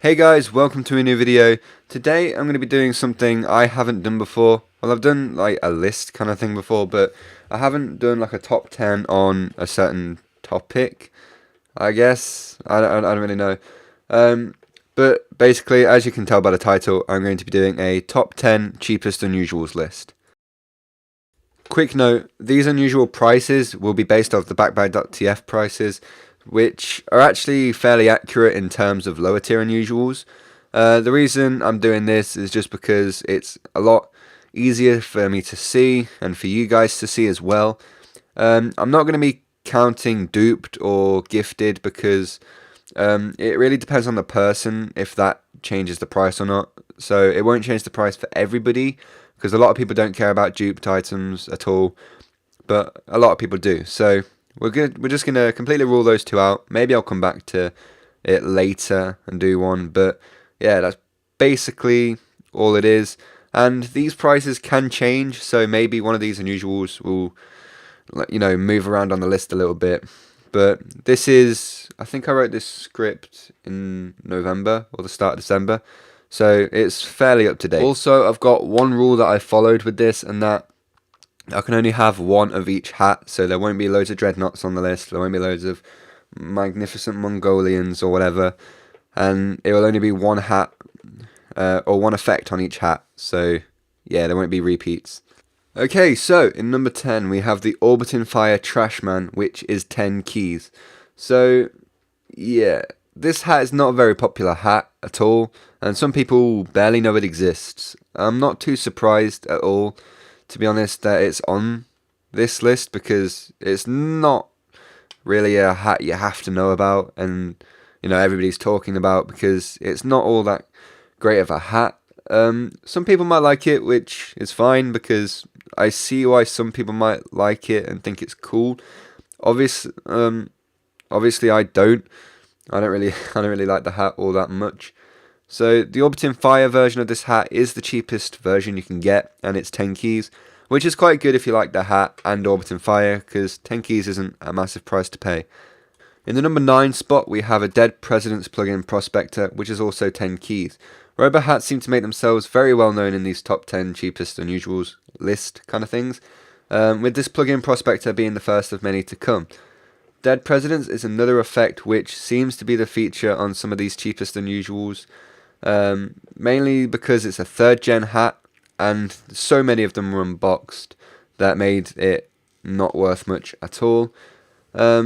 Hey guys, welcome to a new video. Today I'm going to be doing something I haven't done before. Well, I've done like a list kind of thing before, but I haven't done like a top 10 on a certain topic, I guess. I don't really know. But basically, as you can tell by the title, I'm going to be doing a top 10 cheapest unusuals list. Quick note, these unusual prices will be based off the backbuy.tf prices, which are actually fairly accurate in terms of lower tier unusuals. The reason I'm doing this is just because it's a lot easier for me to see and for you guys to see as well. I'm not going to be counting duped or gifted because it really depends on the person if that changes the price or not. So it won't change the price for everybody because a lot of people don't care about duped items at all, but a lot of people do. So we're just gonna completely rule those two out. Maybe I'll come back to it later and do one, but yeah, that's basically all it is. And these prices can change, so maybe one of these unusuals will, move around on the list a little bit. But this is, I think I wrote this script in November or the start of December, so it's fairly up to date. Also, I've got one rule that I followed with this, and that I can only have one of each hat, so there won't be loads of dreadnoughts on the list, there won't be loads of magnificent Mongolians or whatever, and it will only be one hat, or one effect on each hat, so yeah, there won't be repeats. Okay, so in number 10 we have the Orbiting Fire Trashman, which is 10 keys. So yeah, this hat is not a very popular hat at all, and some people barely know it exists. I'm not too surprised at all, to be honest, that it's on this list, because it's not really a hat you have to know about and everybody's talking about, because it's not all that great of a hat. Some people might like it, which is fine, because I see why some people might like it and think it's cool. Obviously I don't really like the hat all that much. So the Orbiting Fire version of this hat is the cheapest version you can get, and it's 10 keys, which is quite good if you like the hat and Orbiting Fire, because 10 keys isn't a massive price to pay. In the number 9 spot we have a Dead President's plugin Prospector, which is also 10 keys. Robo hats seem to make themselves very well known in these top 10 cheapest unusuals list kind of things, with this plugin Prospector being the first of many to come. Dead Presidents is another effect which seems to be the feature on some of these cheapest unusuals, mainly because it's a 3rd gen hat and so many of them were unboxed that made it not worth much at all. A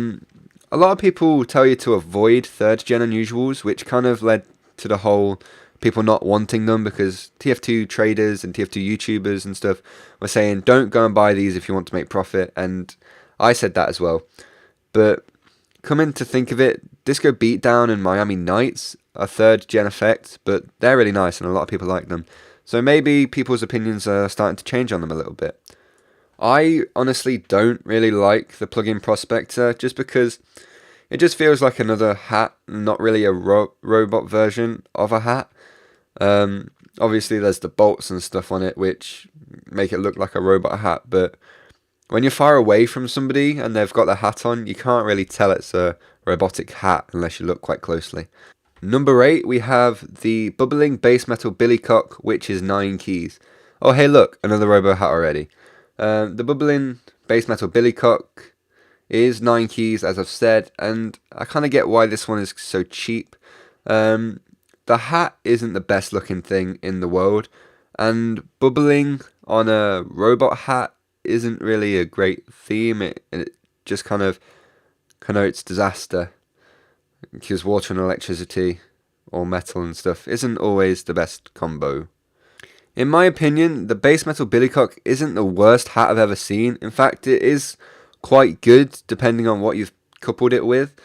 lot of people tell you to avoid 3rd gen unusuals, which kind of led to the whole people not wanting them, because TF2 traders and TF2 YouTubers and stuff were saying don't go and buy these if you want to make profit, and I said that as well. But coming to think of it, Disco Beatdown and Miami Nights are 3rd gen effects, but they're really nice and a lot of people like them. So maybe people's opinions are starting to change on them a little bit. I honestly don't really like the plugin Prospector, just because it just feels like another hat, not really a robot version of a hat. Obviously there's the bolts and stuff on it which make it look like a robot hat, but when you're far away from somebody and they've got the hat on, you can't really tell it's a robotic hat unless you look quite closely. Number 8 we have the Bubbling Base Metal Billycock, which is 9 keys. Oh hey look, another robo hat already. The Bubbling Base Metal Billycock is 9 keys, as I've said, and I kind of get why this one is so cheap. The hat isn't the best looking thing in the world, and bubbling on a robot hat isn't really a great theme. It just kind of connotes disaster, because water and electricity or metal and stuff isn't always the best combo. In my opinion, the Base Metal Billycock isn't the worst hat I've ever seen. In fact, it is quite good depending on what you've coupled it with,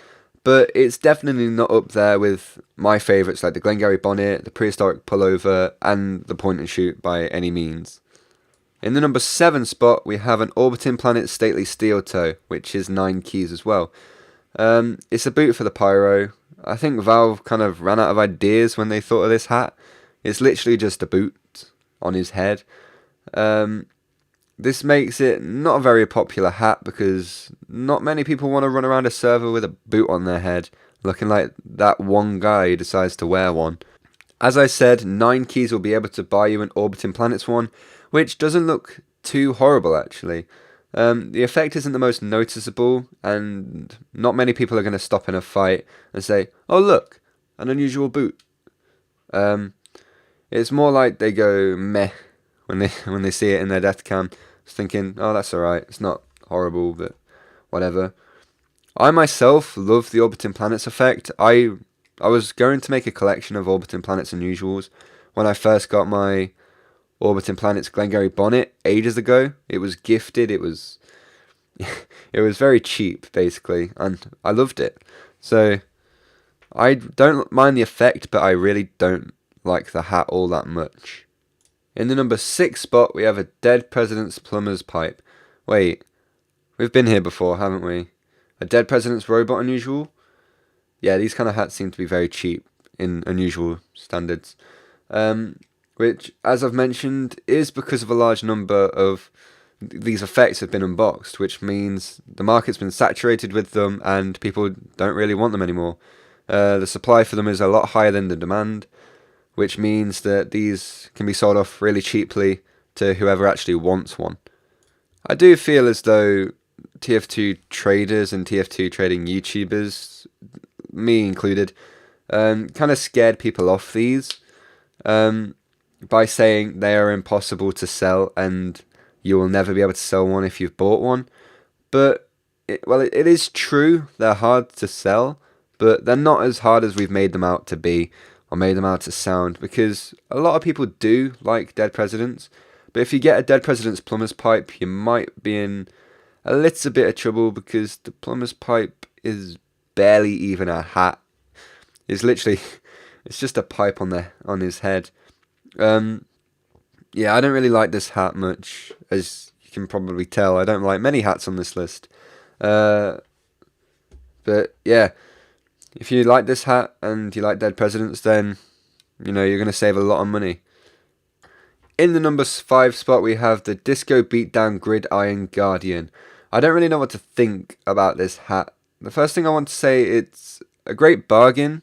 but it's definitely not up there with my favourites like the Glengarry Bonnet, the Prehistoric Pullover, and the Point and Shoot by any means. In the number 7 spot we have an Orbiting Planet Stately Steel Toe, which is 9 keys as well. It's a boot for the Pyro. I think Valve kind of ran out of ideas when they thought of this hat. It's literally just a boot on his head. This makes it not a very popular hat, because not many people want to run around a server with a boot on their head, looking like that one guy who decides to wear one. As I said, 9 keys will be able to buy you an Orbiting Planets one, which doesn't look too horrible actually. The effect isn't the most noticeable, and not many people are going to stop in a fight and say, "Oh look, an unusual boot." It's more like they go meh when they see it in their death cam, just thinking, "Oh, that's alright. It's not horrible, but whatever." I myself love the Orbiting Planets effect. I was going to make a collection of Orbiting Planets Unusuals when I first got my Orbiting Planets Glengarry bonnet ages ago. It was gifted. It was it was very cheap basically, and I loved it. So I don't mind the effect, but I really don't like the hat all that much. In the number 6 spot, we have a Dead President's Plumber's Pipe. Wait, we've been here before, haven't we? A Dead President's Robot Unusual? Yeah, these kind of hats seem to be very cheap in unusual standards. Which, as I've mentioned, is because of a large number of these effects have been unboxed, which means the market's been saturated with them and people don't really want them anymore. The supply for them is a lot higher than the demand, which means that these can be sold off really cheaply to whoever actually wants one. I do feel as though TF2 traders and TF2 trading YouTubers, me included, kind of scared people off these by saying they are impossible to sell and you will never be able to sell one if you've bought one. But, it is true, they're hard to sell, but they're not as hard as we've made them out to be, or made them out to sound, because a lot of people do like Dead Presidents, but if you get a Dead President's Plumber's Pipe, you might be in a little bit of trouble, because the Plumber's Pipe is barely even a hat. It's literally, it's just a pipe on his head. Yeah, I don't really like this hat much, as you can probably tell. I don't like many hats on this list. But yeah, if you like this hat and you like Dead Presidents, then you're going to save a lot of money. In the number 5 spot, we have the Disco Beatdown Gridiron Guardian. I don't really know what to think about this hat. The first thing I want to say, it's a great bargain,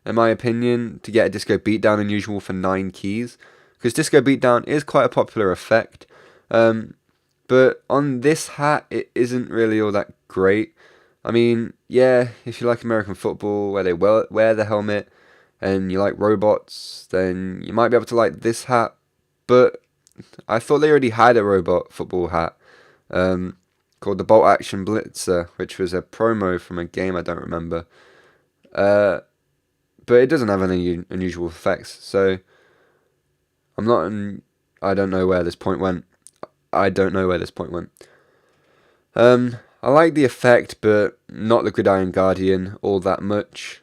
in my opinion, to get a Disco Beatdown Unusual for 9 keys, because Disco Beatdown is quite a popular effect. But on this hat, it isn't really all that great. I mean, yeah, if you like American football, where they wear the helmet, and you like robots, then you might be able to like this hat. But I thought they already had a robot football hat called the Bolt Action Blitzer, which was a promo from a game I don't remember. But it doesn't have any unusual effects, so I don't know where this point went. I like the effect, but not the Gridiron Guardian all that much,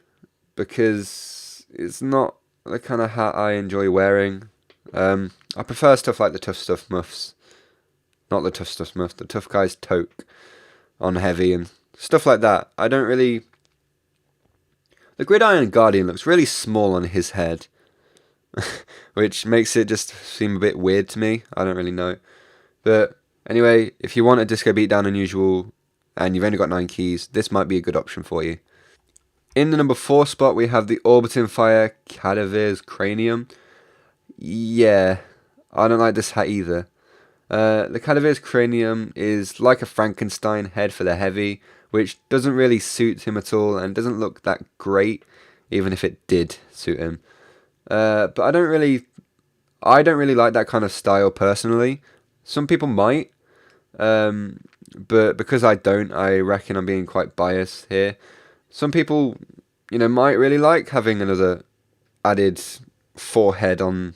because it's not the kind of hat I enjoy wearing. I prefer stuff like the Tough Stuff muffs. Not the Tough Stuff muff, the Tough Guys toque on heavy and stuff like that. I don't really... The Gridiron Guardian looks really small on his head, which makes it just seem a bit weird to me. I don't really know. But anyway, if you want a Disco Beatdown Unusual and you've only got 9 keys, this might be a good option for you. In the number 4 spot, we have the Orbiting Fire Cadaver's Cranium. Yeah, I don't like this hat either. The Cadaver's Cranium is like a Frankenstein head for the heavy, which doesn't really suit him at all and doesn't look that great, even if it did suit him. But I don't really like that kind of style personally. Some people might, but because I don't, I reckon I'm being quite biased here. Some people, might really like having another added forehead on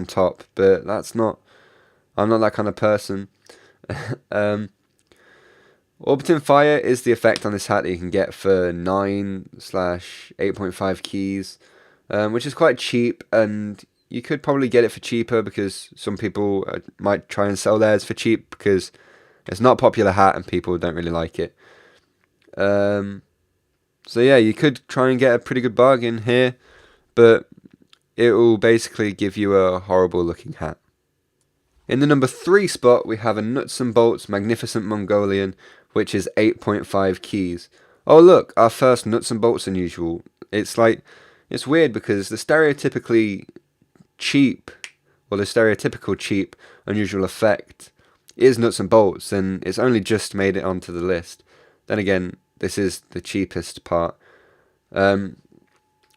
top, but I'm not that kind of person. Orbiting Fire is the effect on this hat that you can get for 9/8.5 keys, which is quite cheap, and you could probably get it for cheaper because some people might try and sell theirs for cheap because it's not a popular hat and people don't really like it. So yeah, you could try and get a pretty good bargain here, but it will basically give you a horrible looking hat. In the number 3 spot, we have a Nuts and Bolts Magnificent Mongolian, which is 8.5 keys. Oh look, our first nuts and bolts unusual. It's like, it's weird because the stereotypically cheap, or the stereotypical cheap unusual effect is nuts and bolts, and it's only just made it onto the list. Then again, this is the cheapest part.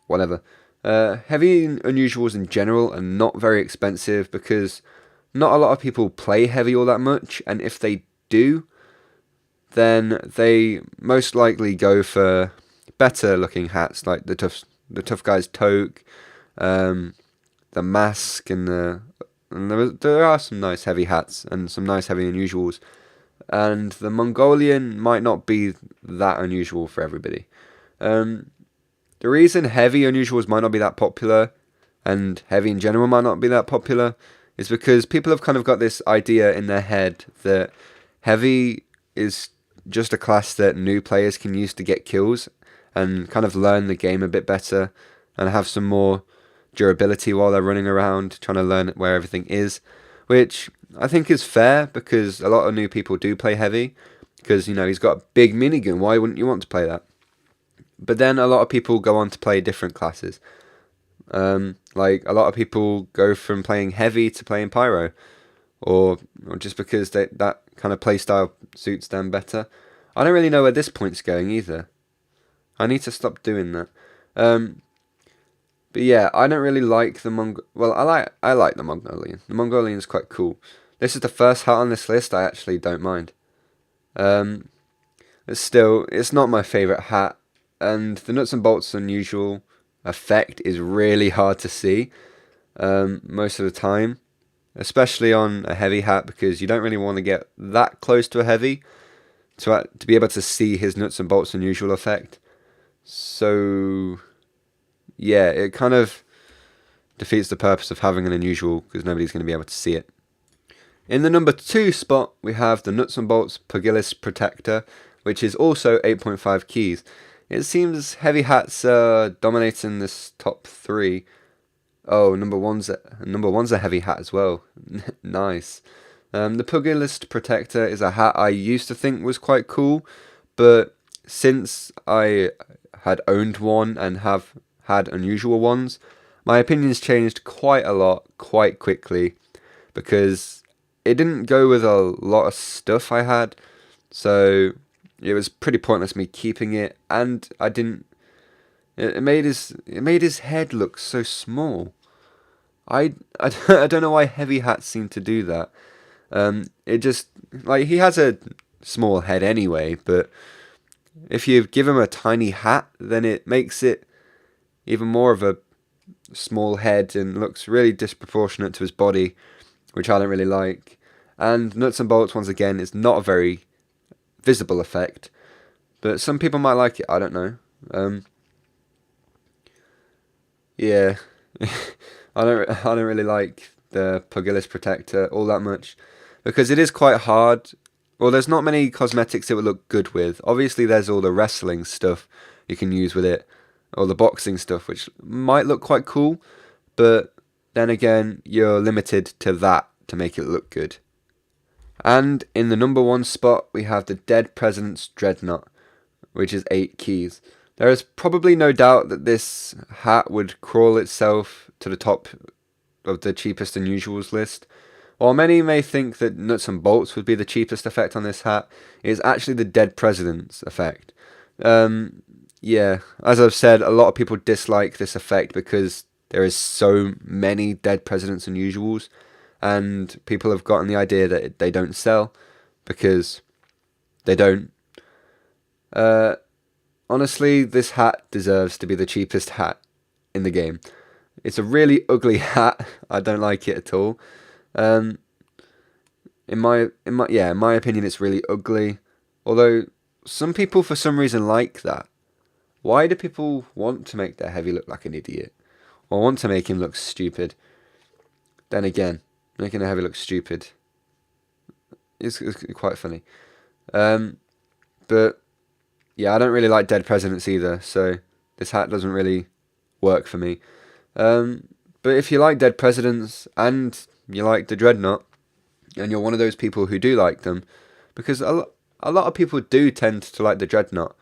Whatever. Heavy unusuals in general are not very expensive because not a lot of people play heavy all that much, and if they do, then they most likely go for better looking hats like the tough guy's toque, the mask, and there are some nice heavy hats and some nice heavy unusuals, and the Mongolian might not be that unusual for everybody. The reason heavy unusuals might not be that popular, and heavy in general might not be that popular, is because people have kind of got this idea in their head that heavy is just a class that new players can use to get kills and kind of learn the game a bit better and have some more durability while they're running around trying to learn where everything is, which I think is fair because a lot of new people do play heavy because, you know, he's got a big minigun. Why wouldn't you want to play that? But then a lot of people go on to play different classes. Like a lot of people go from playing heavy to playing pyro, or just because that kind of playstyle suits them better. I don't really know where this point's going either. I need to stop doing that. But yeah, I don't really like the well, I like the Mongolian. The Mongolian is quite cool. This is the first hat on this list I actually don't mind. But still, it's not my favourite hat. And the nuts and bolts unusual effect is really hard to see most of the time, especially on a heavy hat, because you don't really want to get that close to a heavy to be able to see his nuts and bolts unusual effect. So yeah, it kind of defeats the purpose of having an unusual because nobody's going to be able to see it. In the number 2 spot, we have the nuts and bolts PUGILIST protector, which is also 8.5 keys. It seems heavy hats are dominating this top 3. Oh, number one's a heavy hat as well. Nice. The PUGILIST protector is a hat I used to think was quite cool, but since I had owned one and have had unusual ones, my opinions changed quite a lot, quite quickly, because it didn't go with a lot of stuff I had, so it was pretty pointless me keeping it, and I didn't. It made his head look so small. I don't know why heavy hats seem to do that. It just, like, he has a small head anyway, but if you give him a tiny hat, then it makes it even more of a small head and looks really disproportionate to his body, which I don't really like. And nuts and bolts, once again, is not a very visible effect, but some people might like it. I don't know. Yeah, I don't really like the PUGILIST protector all that much because it is quite hard. Well, there's not many cosmetics it would look good with. Obviously, there's all the wrestling stuff you can use with it, or the boxing stuff, which might look quite cool, but then again, you're limited to that to make it look good. And in the number 1 spot, we have the Dead President's Dreadnought, which is 8 keys. There is probably no doubt that this hat would crawl itself to the top of the cheapest unusuals list. While many may think that nuts and bolts would be the cheapest effect on this hat, it is actually the Dead President's effect. Yeah, as I've said, a lot of people dislike this effect because there is so many Dead Presidents unusuals, and people have gotten the idea that they don't sell because they don't. Honestly, this hat deserves to be the cheapest hat in the game. It's a really ugly hat. I don't like it at all. In my opinion, it's really ugly. Although some people, for some reason, like that. Why do people want to make their heavy look like an idiot, or want to make him look stupid? Then again, making a heavy look stupid is quite funny. But yeah, I don't really like Dead Presidents either, so this hat doesn't really work for me. But if you like Dead Presidents and you like the Dreadnought, and you're one of those people who do like them, because a lot of people do tend to like the Dreadnought,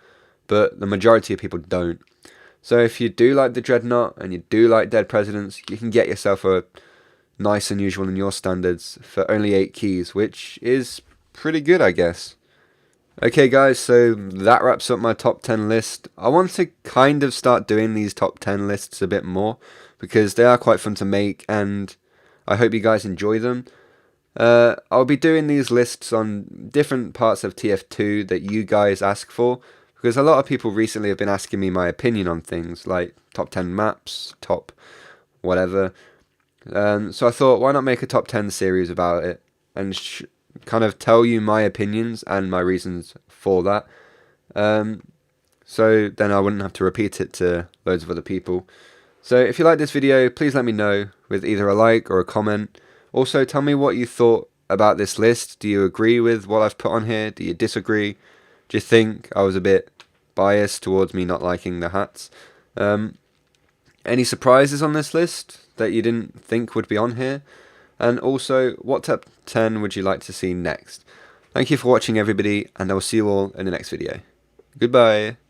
but the majority of people don't. So if you do like the Dreadnought and you do like Dead Presidents, you can get yourself a nice unusual in your standards for only 8 keys, which is pretty good, I guess. Okay guys, so that wraps up my top 10 list. I want to kind of start doing these top 10 lists a bit more, because they are quite fun to make, and I hope you guys enjoy them. I'll be doing these lists on different parts of TF2 that you guys ask for, because a lot of people recently have been asking me my opinion on things, like top 10 maps, top whatever. So I thought, why not make a top 10 series about it, and kind of tell you my opinions and my reasons for that. So then I wouldn't have to repeat it to loads of other people. So if you like this video, please let me know with either a like or a comment. Also, tell me what you thought about this list. Do you agree with what I've put on here? Do you disagree? Do you think I was a bit biased towards me not liking the hats? Any surprises on this list that you didn't think would be on here? And also, what top 10 would you like to see next? Thank you for watching, everybody, and I will see you all in the next video. Goodbye.